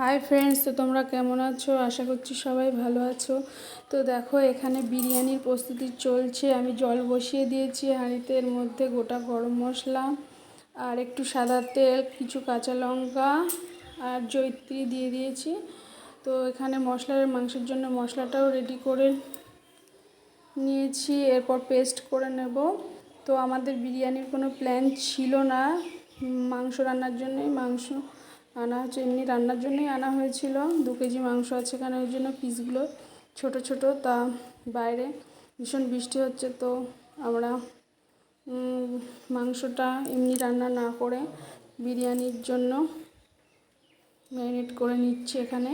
Hi friends, তো তোমরা কেমন আছো? আশা করছি সবাই ভালো আছো। তো দেখো, এখানে বিরিয়ানির প্রস্তুতি চলছে। আমি জল বসিয়ে দিয়েছি হাঁড়িতে। এর মধ্যে গোটা গরম মশলা আর একটু সাদা তেল, কিছু কাঁচা লঙ্কা আর জয়িত্রী দিয়ে দিয়েছি। তো এখানে মাংসের জন্য মশলাটাও রেডি করে নিয়েছি। এরপর পেস্ট করে নেব। তো আমাদের বিরিয়ানির কোনো প্ল্যান ছিল না মাংস রান্নার জন্যই। মাংস আনা হচ্ছে এমনি রান্নার জন্যই আনা হয়েছিল। 2 কেজি মাংস আছে এখানে, ওই জন্য পিসগুলো ছোট ছোট। তা বাইরে ভীষণ বৃষ্টি হচ্ছে, তো আমরা মাংসটা এমনি রান্না না করে বিরিয়ানির জন্য ম্যারিনেট করে নিচ্ছি এখানে।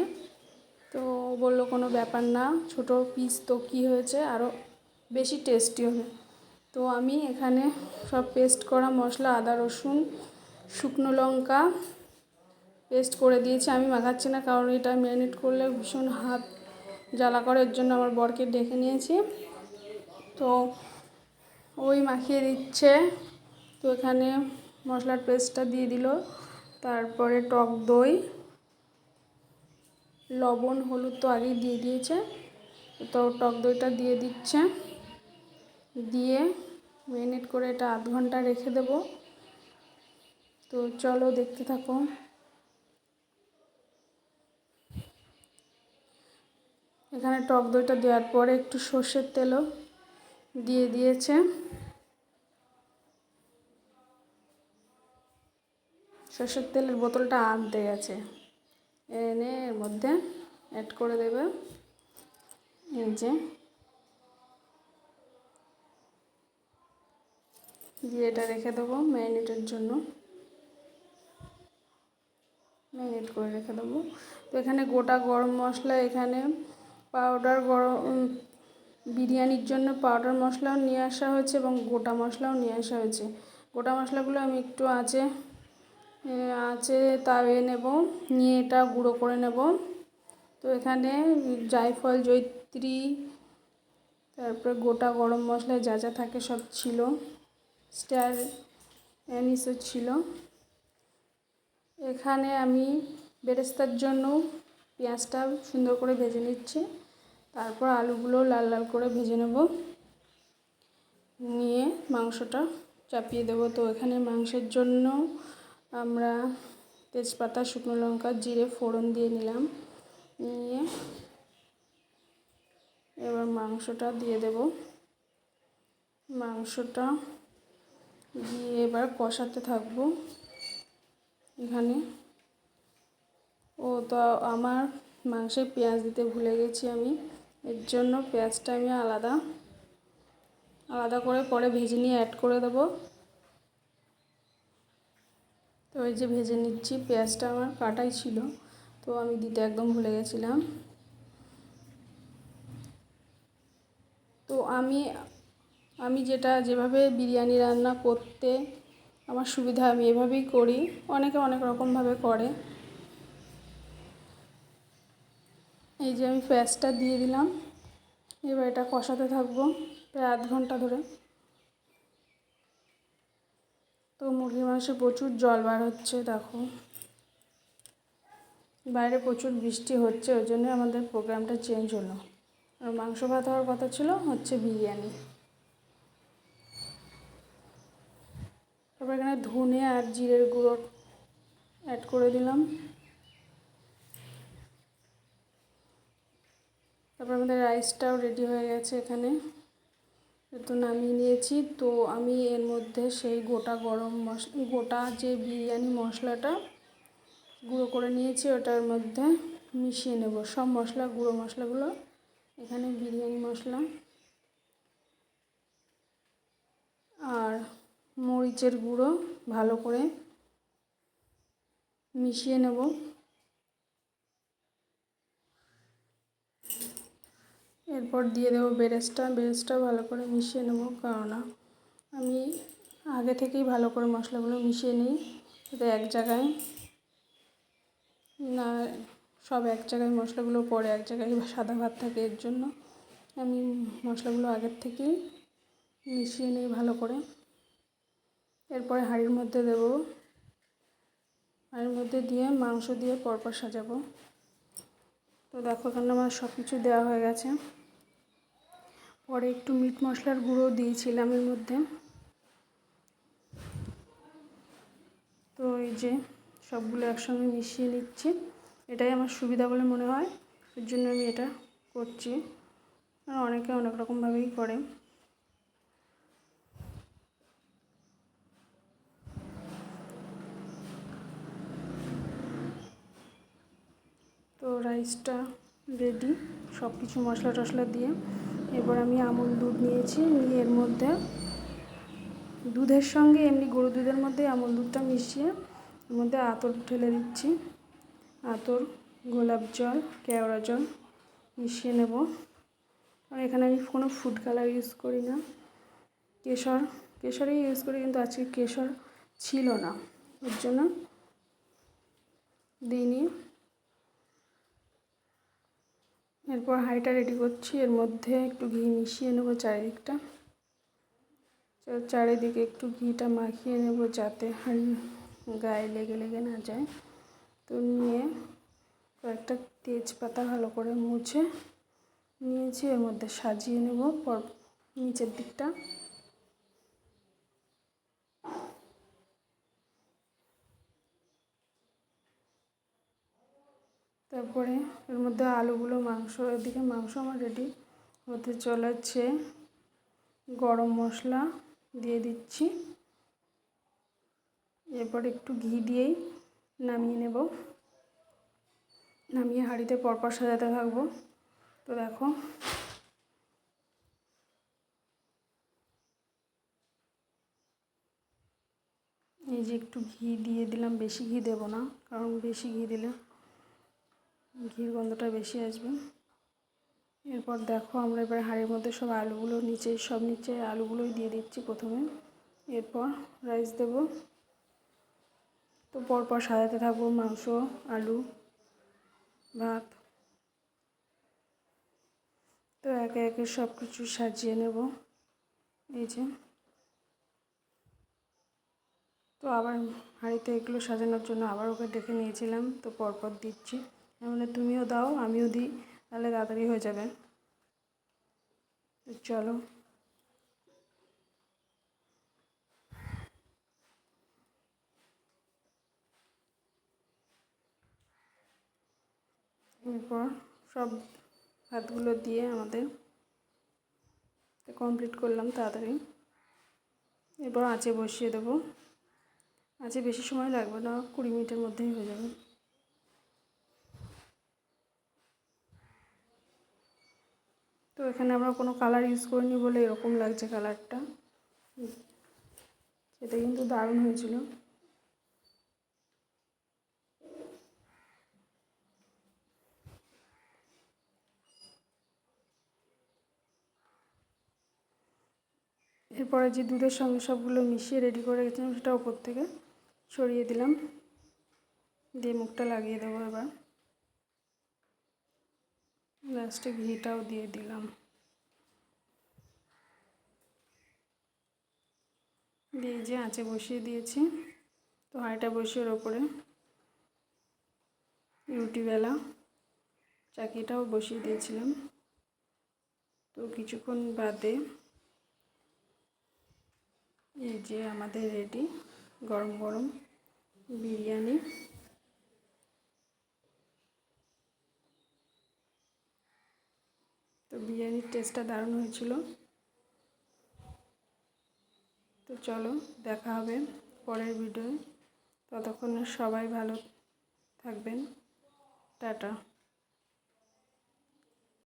তো বললো কোনো ব্যাপার না, ছোট পিস তো কী হয়েছে, আরও বেশি টেস্টি হবে। তো আমি এখানে সব পেস্ট করা মশলা, আদা রসুন শুকনো লঙ্কা পেস্ট করে দিয়েছি। আমি মাখাচ্ছি না, কারণ এটা ম্যারিনেট করলে ভীষণ হাত জ্বালা করে, এর জন্য আমার বরকে ডেকে নিয়েছি। তো ওই মাখিয়ে দিচ্ছে। তো এখানে মশলার পেস্টটা দিয়ে দিল। তারপরে টক দই, লবণ, হলুদ তো আগেই দিয়ে দিয়েছে। তো টক দইটা দিয়ে দিচ্ছে, দিয়ে ম্যারিনেট করে এটা আধ ঘন্টা রেখে দেব। তো চলো দেখতে থাকো। এখানে টক দইটা দেওয়ার পরে একটু সর্ষের তেলও দিয়ে দিয়েছে। সর্ষের তেলের বোতলটা আনতে গেছে, এনে এর মধ্যে অ্যাড করে দেবে। এই যে দিয়ে এটা রেখে দেবো ম্যারিনেটের জন্য, ম্যারিনেট করে রেখে দেবো। তো এখানে গোটা গরম মশলা, এখানে পাউডার বিরিয়ানির জন্য পাউডার মশলাও নিয়ে আসা হয়েছে এবং গোটা মশলাও নিয়ে আসা হয়েছে। গোটা মশলাগুলো আমি একটু আঁচে তাওয়ে নেব, নিয়ে এটা গুঁড়ো করে নেব। তো এখানে জায়ফল, জয়িত্রী, তারপরে গোটা গরম মশলায় যা যা থাকে সব ছিল, স্টার অ্যানিসও ছিল। এখানে আমি বেরেস্তার জন্য পেঁয়াজটা সুন্দর করে ভেজে নিচ্ছি। তারপর আলুগুলো লাল লাল করে ভেজে নেব, নিয়ে মাংসটা চাপিয়ে দেবো। তো এখানে মাংসের জন্য আমরা তেজপাতা, শুকনো লঙ্কা, জিরে ফোড়ন দিয়ে নিলাম। নিয়ে এবার মাংসটা দিয়ে দেব। মাংসটা দিয়ে এবার কষাতে থাকবো এখানে। তো আমার মাংসে পেঁয়াজ দিতে ভুলে গেছি আমি, এর জন্য পেঁয়াজটা আমি আলাদা করে পরে ভেজে নিয়ে অ্যাড করে দেবো। তো এই যে ভেজে নিচ্ছি, পেঁয়াজটা আমার কাটাই ছিল, তো আমি দিতে একদম ভুলে গেছিলাম। তো আমি যেভাবে বিরিয়ানি রান্না করতে আমার সুবিধা, আমি এভাবেই করি। অনেকে অনেক রকমভাবে করে। এই যে আমি পেঁয়াজটা দিয়ে দিলাম, এবার এটা কষাতে থাকবো প্রায় আধ ঘন্টা ধরে। তো মুরগির মাংসে প্রচুর জল বার হচ্ছে, দেখো বাইরে প্রচুর বৃষ্টি হচ্ছে, ওই জন্য আমাদের প্রোগ্রামটা চেঞ্জ হলো। আর মাংস ভাত হওয়ার কথা ছিল, হচ্ছে বিরিয়ানি। তারপর এখানে ধনে আর জিরের গুঁড়ো অ্যাড করে দিলাম। তারপর আমাদের রাইসটাও রেডি হয়ে গেছে এখানে, তো নামিয়ে নিয়েছি। তো আমি এর মধ্যে সেই গোটা যে বিরিয়ানি মশলাটা গুঁড়ো করে নিয়েছি, ওটার মধ্যে মিশিয়ে নেব সব মশলা, গুঁড়ো মশলাগুলো। এখানে বিরিয়ানি মশলা আর মরিচের গুঁড়ো ভালো করে মিশিয়ে নেব। এরপর দিয়ে দেবো বেরেস্তা ভালো করে মিশিয়ে নেব, কারণ আমি আগে থেকেই ভালো করে মশলাগুলো মিশিয়ে নিই, যাতে এক জায়গায় না, সব এক জায়গায় মশলাগুলো পরে এক জায়গায় সাদা ভাত থাকে, এর জন্য আমি মশলাগুলো আগের থেকেই মিশিয়ে নিই ভালো করে। এরপরে হাঁড়ির মধ্যে দেব, এর মধ্যে দিয়ে মাংস দিয়ে পরপর সাজাবো। তো দেখো এখানে আমার সব কিছু দেওয়া হয়ে গেছে। পরে একটু মিট মশলার গুঁড়ো দিয়েছিলাম এর মধ্যে। তো এই যে সবগুলো একসঙ্গে মিশিয়ে নিচ্ছি, এটাই আমার সুবিধা বলে মনে হয়, এর জন্য আমি এটা করছি। অনেকে অনেক রকমভাবেই করে। তো রাইসটা রেডি সব কিছু মশলা টশলা দিয়ে। এরপর আমি আমুল দুধ নিয়েছি, নিয়ে এর মধ্যে দুধের সঙ্গে এমনি গরু দুধের মধ্যে আমুল দুধটা মিশিয়ে এর মধ্যে আতর ঢেলে দিচ্ছি। আতর, গোলাপ জল, কেওড়া জল মিশিয়ে নেব। আর এখানে আমি কোনো ফুড কালার ইউজ করি না, কেশরই ইউজ করি, কিন্তু আজকে কেশর ছিল না, ওর জন্য দিইনি। এরপর হাঁড়িটা রেডি করছি, এর মধ্যে একটু ঘি মিশিয়ে নেব চারিদিকটা। চারিদিকে একটু ঘিটা মাখিয়ে নেব যাতে হাঁড়ি গায়ে লেগে না যায়। তো নিয়ে কয়েকটা তেজপাতা ভালো করে মুছে নিয়েছি, এর মধ্যে সাজিয়ে নেব নিচের দিকটা। তারপরে এর মধ্যে আলুগুলো, এদিকে মাংস আমার রেডি হতে চলেছে। গরম মশলা দিয়ে দিচ্ছি, এরপর একটু ঘি দিয়েই নামিয়ে নেব। নামিয়ে হাঁড়িতে পরপর সাজাতে থাকবো। তো দেখো এই যে একটু ঘি দিয়ে দিলাম, বেশি ঘি দেব না, কারণ বেশি ঘি দিলে ঘির গন্ধটা বেশি আসবে। এরপর দেখো আমরা এবার হাঁড়ির মধ্যে সব আলুগুলো নিচে আলুগুলোই দিয়ে দিচ্ছি প্রথমে, এরপর রাইস দেব। তো পরপর সাজাতে থাকবো মাংস, আলু, ভাত। তো একে একে সব কিছু সাজিয়ে নেব। এই যে তো আবার হাঁড়িতে এগুলো সাজানোর জন্য আবার ওকে ডেকে নিয়েছিলাম, তো পরপর দিচ্ছি। মানে তুমিও দাও আমিও দিই, তাহলে তাড়াতাড়ি হয়ে যাবে। তো চলো এরপর সব ভাতগুলো দিয়ে আমাদের কমপ্লিট করলাম তাড়াতাড়ি। এরপর আঁচে বসিয়ে দেবো। আঁচে বেশি সময় লাগবে না, 20 মিনিটের মধ্যেই হয়ে যাবে। তো এখানে আমরা কোনো কালার ইউজ করিনি বলে এরকম লাগছে কালারটা, সেটা কিন্তু দারুণ হয়েছিল। এরপরে যে দুধের সঙ্গে সবগুলো মিশিয়ে রেডি করে রেখেছিলাম সেটা ওপর থেকে ছড়িয়ে দিলাম, দিয়ে মুখটা লাগিয়ে দেবো। এবার লাস্টে ঘিটাও দিয়ে দিলাম, দিয়ে যে আঁচে বসিয়ে দিয়েছি। তো হাঁড়িটা বসিয়ে ওর ওপরে রুটিবেলা চাকিটাও বসিয়ে দিয়েছিলাম। তো কিছুক্ষণ বাদে এই যে আমাদের রেডি গরম গরম বিরিয়ানি। তো বিরিয়ানির টেস্টটা দারুণ হয়েছিল। তো চলো দেখা হবে পরের ভিডিওয়ে, ততক্ষণে সবাই ভালো থাকবেন, টাটা।